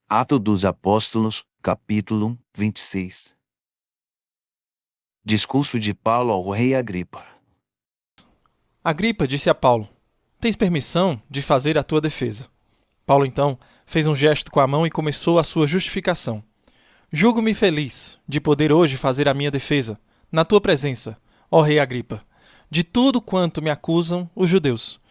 Atos dos Apóstolos, capítulo 26. Discurso de Paulo ao rei Agripa. Agripa disse a Paulo: "Tens permissão de fazer a tua defesa." Paulo, então, fez um gesto com a mão e começou a sua justificação. "Julgo-me feliz de poder hoje fazer a minha defesa, na tua presença, ó rei Agripa, de tudo quanto me acusam os judeus,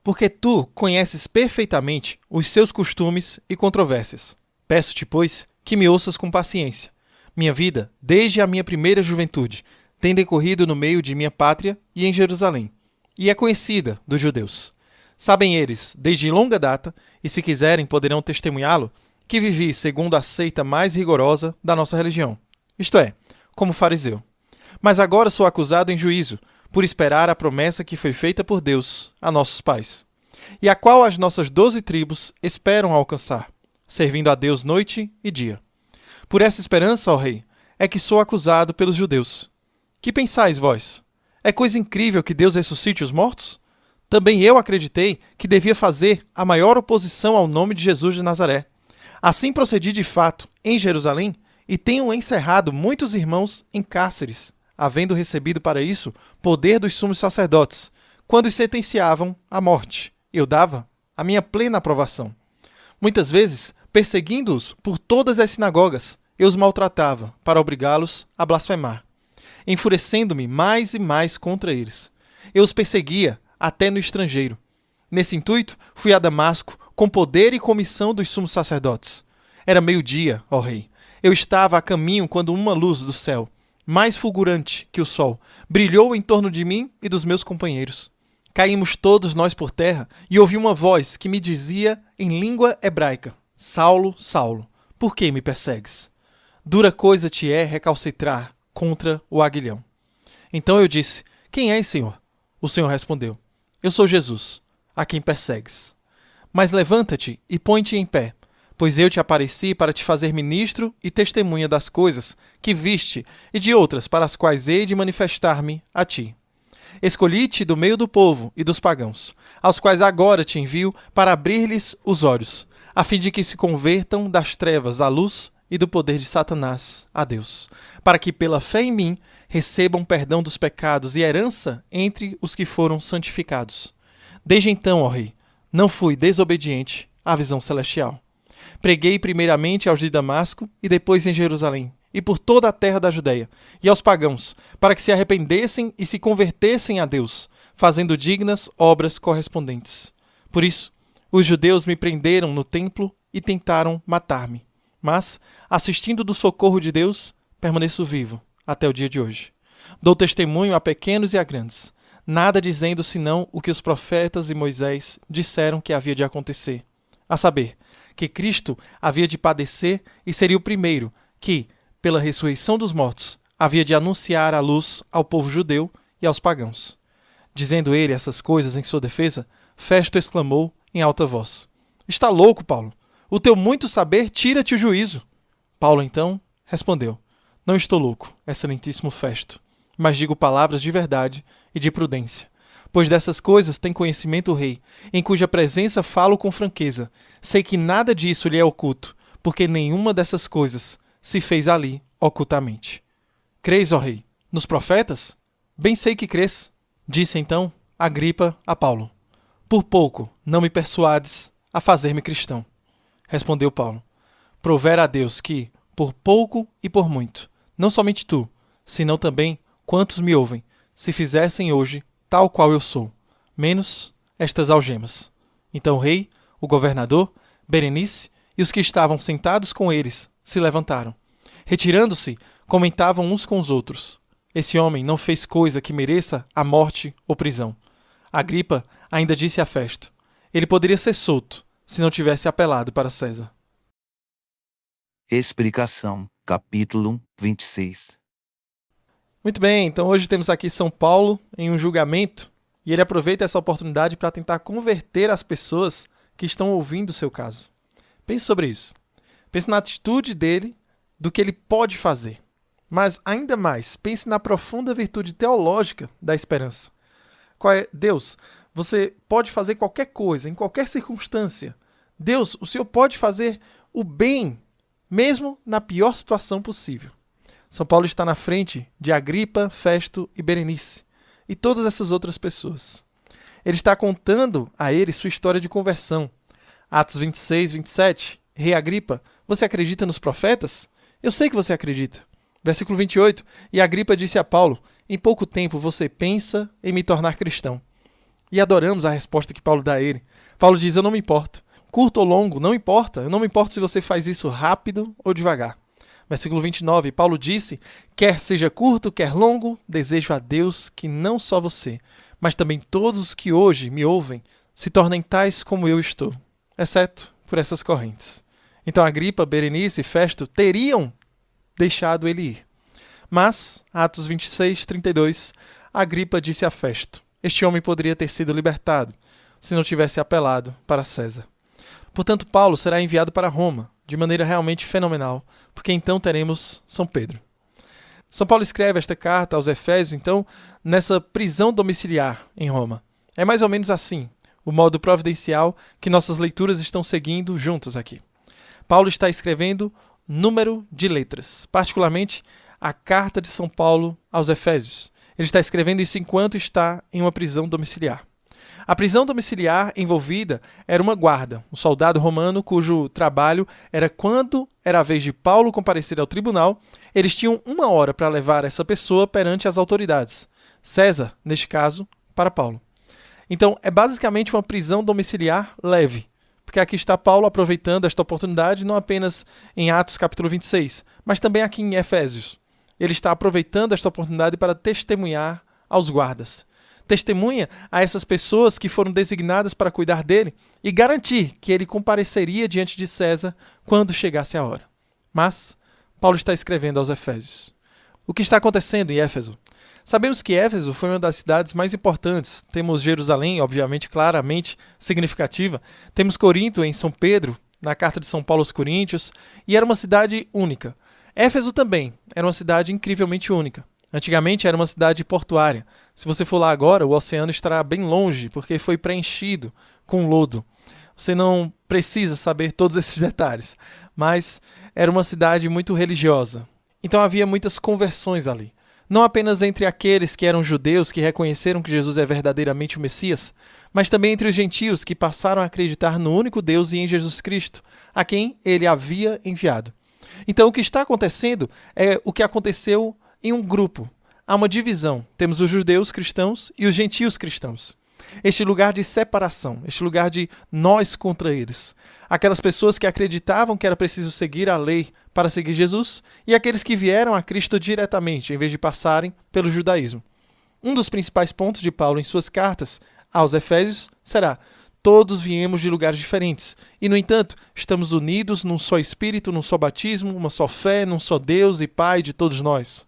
porque tu conheces perfeitamente os seus costumes e controvérsias. Peço-te, pois, que me ouças com paciência. Minha vida, desde a minha primeira juventude, tem decorrido no meio de minha pátria e em Jerusalém, e é conhecida dos judeus. Sabem eles, desde longa data, e se quiserem poderão testemunhá-lo, que vivi segundo a seita mais rigorosa da nossa religião, isto é, como fariseu. Mas agora sou acusado em juízo, por esperar a promessa que foi feita por Deus a nossos pais, e a qual as nossas 12 tribos esperam alcançar, servindo a Deus noite e dia. Por essa esperança, ó rei, é que sou acusado pelos judeus. Que pensais vós? É coisa incrível que Deus ressuscite os mortos? Também eu acreditei que devia fazer a maior oposição ao nome de Jesus de Nazaré. Assim procedi de fato em Jerusalém e tenho encerrado muitos irmãos em cárceres, havendo recebido para isso poder dos sumos sacerdotes, quando os sentenciavam à morte. Eu dava a minha plena aprovação. Muitas vezes, perseguindo-os por todas as sinagogas, eu os maltratava para obrigá-los a blasfemar, enfurecendo-me mais e mais contra eles. Eu os perseguia até no estrangeiro. Nesse intuito, fui a Damasco com poder e comissão dos sumos sacerdotes. Era meio-dia, ó rei. Eu estava a caminho quando uma luz do céu, mais fulgurante que o sol, brilhou em torno de mim e dos meus companheiros. Caímos todos nós por terra e ouvi uma voz que me dizia em língua hebraica: "Saulo, Saulo, por que me persegues? Dura coisa te é recalcitrar contra o aguilhão." Então eu disse: "Quem és, Senhor?" O Senhor respondeu: "Eu sou Jesus, a quem persegues. Mas levanta-te e põe-te em pé, pois eu te apareci para te fazer ministro e testemunha das coisas que viste e de outras para as quais hei de manifestar-me a ti. Escolhi-te do meio do povo e dos pagãos, aos quais agora te envio para abrir-lhes os olhos, a fim de que se convertam das trevas à luz e do poder de Satanás a Deus, para que pela fé em mim recebam perdão dos pecados e herança entre os que foram santificados. Desde então, ó rei, não fui desobediente à visão celestial. Preguei primeiramente aos de Damasco e depois em Jerusalém, e por toda a terra da Judéia, e aos pagãos, para que se arrependessem e se convertessem a Deus, fazendo dignas obras correspondentes. Por isso, os judeus me prenderam no templo e tentaram matar-me. Mas, assistindo do socorro de Deus, permaneço vivo até o dia de hoje. Dou testemunho a pequenos e a grandes, nada dizendo senão o que os profetas e Moisés disseram que havia de acontecer, a saber, que Cristo havia de padecer e seria o primeiro que, pela ressurreição dos mortos, havia de anunciar a luz ao povo judeu e aos pagãos." Dizendo ele essas coisas em sua defesa, Festo exclamou em alta voz: "Está louco, Paulo? O teu muito saber tira-te o juízo." Paulo, então, respondeu: "Não estou louco, excelentíssimo Festo, mas digo palavras de verdade e de prudência. Pois dessas coisas tem conhecimento o rei, em cuja presença falo com franqueza. Sei que nada disso lhe é oculto, porque nenhuma dessas coisas se fez ali ocultamente. Crês, ó rei, nos profetas? Bem sei que crês." Disse então Agripa a Paulo: "Por pouco não me persuades a fazer-me cristão." Respondeu Paulo: "Provera a Deus que, por pouco e por muito, não somente tu, senão também quantos me ouvem, se fizessem hoje tal qual eu sou, menos estas algemas." Então o rei, o governador, Berenice e os que estavam sentados com eles se levantaram. Retirando-se, comentavam uns com os outros: "Esse homem não fez coisa que mereça a morte ou prisão." Agripa ainda disse a Festo: "Ele poderia ser solto se não tivesse apelado para César." Explicação, capítulo 26. Muito bem, então hoje temos aqui São Paulo em um julgamento e ele aproveita essa oportunidade para tentar converter as pessoas que estão ouvindo o seu caso. Pense sobre isso. Pense na atitude dele, do que ele pode fazer. Mas, ainda mais, pense na profunda virtude teológica da esperança. Qual é? Deus, você pode fazer qualquer coisa, em qualquer circunstância. Deus, o Senhor pode fazer o bem, mesmo na pior situação possível. São Paulo está na frente de Agripa, Festo e Berenice e todas essas outras pessoas. Ele está contando a eles sua história de conversão. Atos 26, 27. Rei Agripa, você acredita nos profetas? Eu sei que você acredita. Versículo 28. E Agripa disse a Paulo, em pouco tempo você pensa em me tornar cristão. E adoramos a resposta que Paulo dá a ele. Paulo diz, eu não me importo. Curto ou longo, não importa. Eu não me importo se você faz isso rápido ou devagar. Versículo 29. Paulo disse, quer seja curto, quer longo, desejo a Deus que não só você, mas também todos os que hoje me ouvem se tornem tais como eu estou, exceto por essas correntes. Então Agripa, Berenice e Festo teriam deixado ele ir. Mas, Atos 26, 32, Agripa disse a Festo, este homem poderia ter sido libertado se não tivesse apelado para César. Portanto, Paulo será enviado para Roma, de maneira realmente fenomenal, porque então teremos São Pedro. São Paulo escreve esta carta aos Efésios, então, nessa prisão domiciliar em Roma. É mais ou menos assim, o modo providencial que nossas leituras estão seguindo juntos aqui. Paulo está escrevendo número de letras, particularmente a carta de São Paulo aos Efésios. Ele está escrevendo isso enquanto está em uma prisão domiciliar. A prisão domiciliar envolvida era uma guarda, um soldado romano cujo trabalho era quando era a vez de Paulo comparecer ao tribunal, eles tinham 1 hora para levar essa pessoa perante as autoridades. César, neste caso, para Paulo. Então, é basicamente uma prisão domiciliar leve, porque aqui está Paulo aproveitando esta oportunidade não apenas em Atos capítulo 26, mas também aqui em Efésios. Ele está aproveitando esta oportunidade para testemunhar aos guardas. Testemunha a essas pessoas que foram designadas para cuidar dele e garantir que ele compareceria diante de César quando chegasse a hora. Mas Paulo está escrevendo aos Efésios. O que está acontecendo em Éfeso? Sabemos que Éfeso foi uma das cidades mais importantes. Temos Jerusalém, obviamente, claramente significativa. Temos Corinto em São Pedro, na carta de São Paulo aos Coríntios, e era uma cidade única. Éfeso também era uma cidade incrivelmente única. Antigamente era uma cidade portuária. Se você for lá agora, o oceano estará bem longe, porque foi preenchido com lodo. Você não precisa saber todos esses detalhes, mas era uma cidade muito religiosa. Então havia muitas conversões ali. Não apenas entre aqueles que eram judeus que reconheceram que Jesus é verdadeiramente o Messias, mas também entre os gentios que passaram a acreditar no único Deus e em Jesus Cristo, a quem ele havia enviado. Então o que está acontecendo é o que aconteceu em um grupo. Há uma divisão. Temos os judeus cristãos e os gentios cristãos. Este lugar de separação, este lugar de nós contra eles. Aquelas pessoas que acreditavam que era preciso seguir a lei para seguir Jesus e aqueles que vieram a Cristo diretamente, em vez de passarem pelo judaísmo. Um dos principais pontos de Paulo em suas cartas aos Efésios será: todos viemos de lugares diferentes e, no entanto, estamos unidos num só Espírito, num só batismo, uma só fé, num só Deus e Pai de todos nós,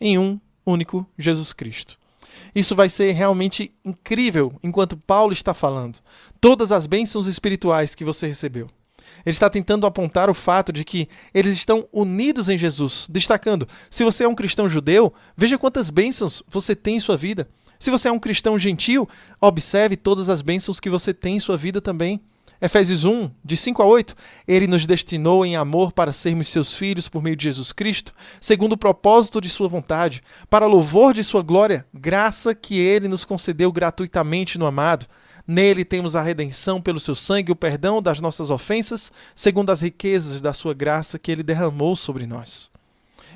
em um único Jesus Cristo. Isso vai ser realmente incrível enquanto Paulo está falando. Todas as bênçãos espirituais que você recebeu. Ele está tentando apontar o fato de que eles estão unidos em Jesus, destacando: se você é um cristão judeu, veja quantas bênçãos você tem em sua vida. Se você é um cristão gentil, observe todas as bênçãos que você tem em sua vida também. Efésios 1, de 5 a 8, ele nos destinou em amor para sermos seus filhos por meio de Jesus Cristo, segundo o propósito de sua vontade, para louvor de sua glória, graça que ele nos concedeu gratuitamente no amado. Nele temos a redenção pelo seu sangue, o perdão das nossas ofensas, segundo as riquezas da sua graça que ele derramou sobre nós.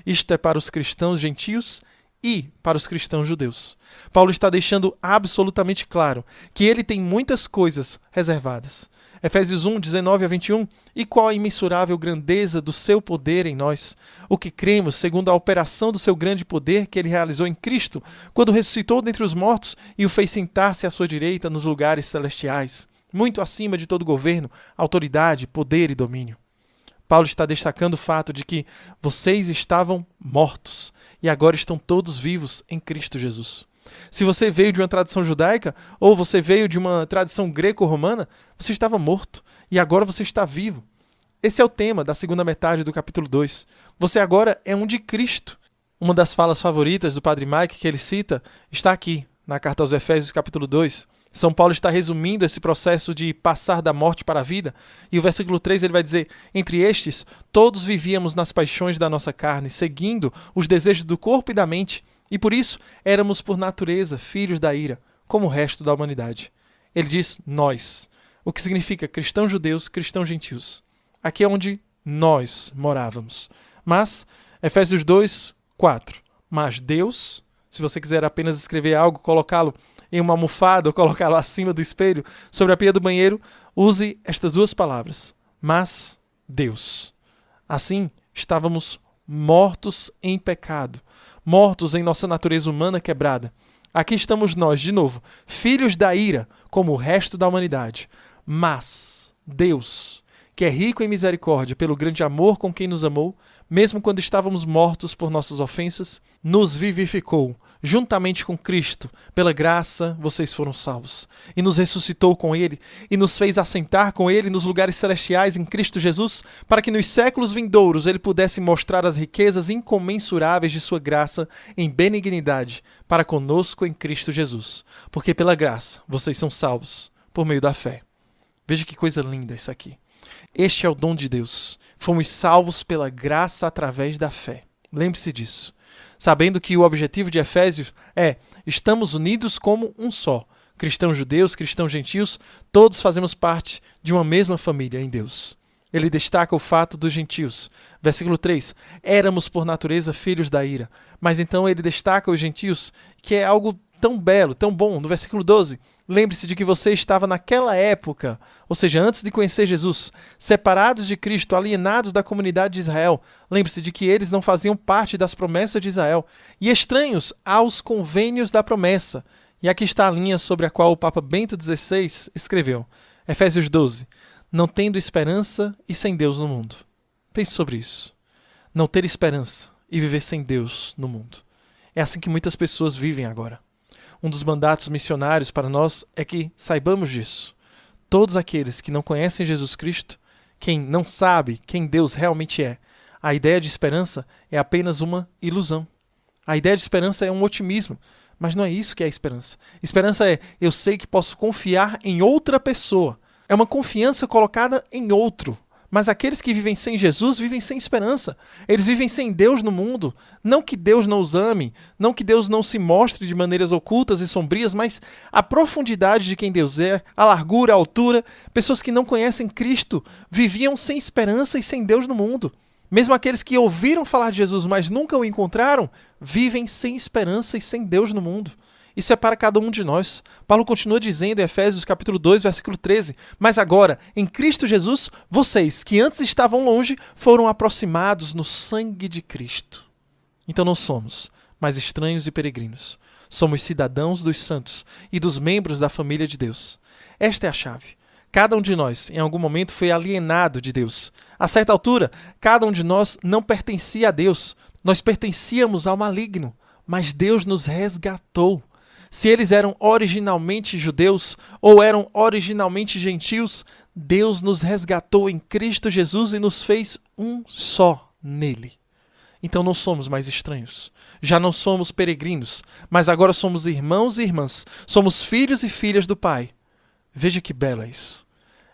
Isto é para os cristãos gentios e para os cristãos judeus. Paulo está deixando absolutamente claro que ele tem muitas coisas reservadas. Efésios 1, 19 a 21, e qual a imensurável grandeza do seu poder em nós, o que cremos segundo a operação do seu grande poder que ele realizou em Cristo, quando ressuscitou dentre os mortos e o fez sentar-se à sua direita nos lugares celestiais, muito acima de todo governo, autoridade, poder e domínio. Paulo está destacando o fato de que vocês estavam mortos e agora estão todos vivos em Cristo Jesus. Se você veio de uma tradição judaica ou você veio de uma tradição greco-romana, você estava morto e agora você está vivo. Esse é o tema da segunda metade do capítulo 2. Você agora é um de Cristo. Uma das falas favoritas do Padre Mike que ele cita está aqui, na carta aos Efésios, capítulo 2, São Paulo está resumindo esse processo de passar da morte para a vida, e o versículo 3 ele vai dizer: entre estes, todos vivíamos nas paixões da nossa carne, seguindo os desejos do corpo e da mente, e por isso éramos por natureza filhos da ira, como o resto da humanidade. Ele diz nós, o que significa cristãos judeus, cristãos gentios. Aqui é onde nós morávamos. Mas, Efésios 2, 4, mas Deus, se você quiser apenas escrever algo, colocá-lo em uma almofada ou colocá-lo acima do espelho, sobre a pia do banheiro, use estas duas palavras, mas Deus. Assim, estávamos mortos em pecado, mortos em nossa natureza humana quebrada. Aqui estamos nós, de novo, filhos da ira, como o resto da humanidade. Mas Deus, que é rico em misericórdia pelo grande amor com quem nos amou, mesmo quando estávamos mortos por nossas ofensas, nos vivificou, juntamente com Cristo. Pela graça vocês foram salvos. E nos ressuscitou com Ele, e nos fez assentar com Ele nos lugares celestiais em Cristo Jesus, para que nos séculos vindouros Ele pudesse mostrar as riquezas incomensuráveis de sua graça em benignidade para conosco em Cristo Jesus. Porque pela graça vocês são salvos, por meio da fé. Veja que coisa linda isso aqui. Este é o dom de Deus. Fomos salvos pela graça através da fé. Lembre-se disso. Sabendo que o objetivo de Efésios é: estamos unidos como um só. Cristãos judeus, cristãos gentios, todos fazemos parte de uma mesma família em Deus. Ele destaca o fato dos gentios. Versículo 3. Éramos por natureza filhos da ira. Mas então ele destaca os gentios, que é algo tão belo, tão bom. No versículo 12, lembre-se de que você estava naquela época, ou seja, antes de conhecer Jesus, separados de Cristo, alienados da comunidade de Israel. Lembre-se de que eles não faziam parte das promessas de Israel e estranhos aos convênios da promessa. E aqui está a linha sobre a qual o Papa Bento XVI escreveu. Efésios 12. Não tendo esperança e sem Deus no mundo. Pense sobre isso. Não ter esperança e viver sem Deus no mundo. É assim que muitas pessoas vivem agora. Um dos mandatos missionários para nós é que saibamos disso. Todos aqueles que não conhecem Jesus Cristo, quem não sabe quem Deus realmente é, a ideia de esperança é apenas uma ilusão. A ideia de esperança é um otimismo, mas não é isso que é esperança. Esperança é: eu sei que posso confiar em outra pessoa. É uma confiança colocada em outro. Mas aqueles que vivem sem Jesus vivem sem esperança. Eles vivem sem Deus no mundo. Não que Deus não os ame, não que Deus não se mostre de maneiras ocultas e sombrias, mas a profundidade de quem Deus é, a largura, a altura. Pessoas que não conhecem Cristo viviam sem esperança e sem Deus no mundo. Mesmo aqueles que ouviram falar de Jesus, mas nunca o encontraram, vivem sem esperança e sem Deus no mundo. Isso é para cada um de nós. Paulo continua dizendo em Efésios capítulo 2, versículo 13, mas agora, em Cristo Jesus, vocês que antes estavam longe, foram aproximados no sangue de Cristo. Então não somos mais estranhos e peregrinos. Somos cidadãos dos santos e dos membros da família de Deus. Esta é a chave. Cada um de nós, em algum momento, foi alienado de Deus. A certa altura, cada um de nós não pertencia a Deus. Nós pertencíamos ao maligno, mas Deus nos resgatou. Se eles eram originalmente judeus ou eram originalmente gentios, Deus nos resgatou em Cristo Jesus e nos fez um só nele. Então não somos mais estranhos, já não somos peregrinos, mas agora somos irmãos e irmãs, somos filhos e filhas do Pai. Veja que belo é isso.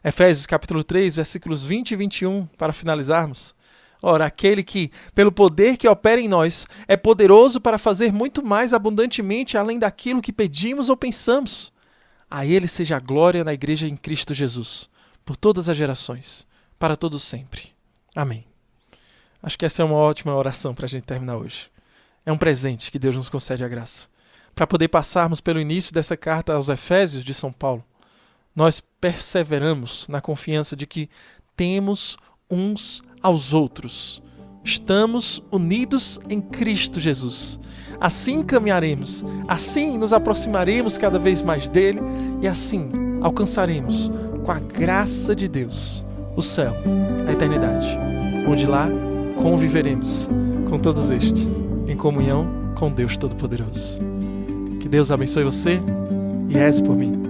Efésios capítulo 3, versículos 20 e 21, para finalizarmos. Ora, aquele que, pelo poder que opera em nós, é poderoso para fazer muito mais abundantemente além daquilo que pedimos ou pensamos. A Ele seja a glória na Igreja em Cristo Jesus, por todas as gerações, para todos sempre. Amém. Acho que essa é uma ótima oração para a gente terminar hoje. É um presente que Deus nos concede a graça. Para poder passarmos pelo início dessa carta aos Efésios de São Paulo, nós perseveramos na confiança de que temos uns aos outros. Estamos unidos em Cristo Jesus. Assim caminharemos, assim nos aproximaremos cada vez mais dele e assim alcançaremos, com a graça de Deus, o céu, a eternidade, onde lá conviveremos com todos estes, em comunhão com Deus Todo-Poderoso. Que Deus abençoe você e reze por mim.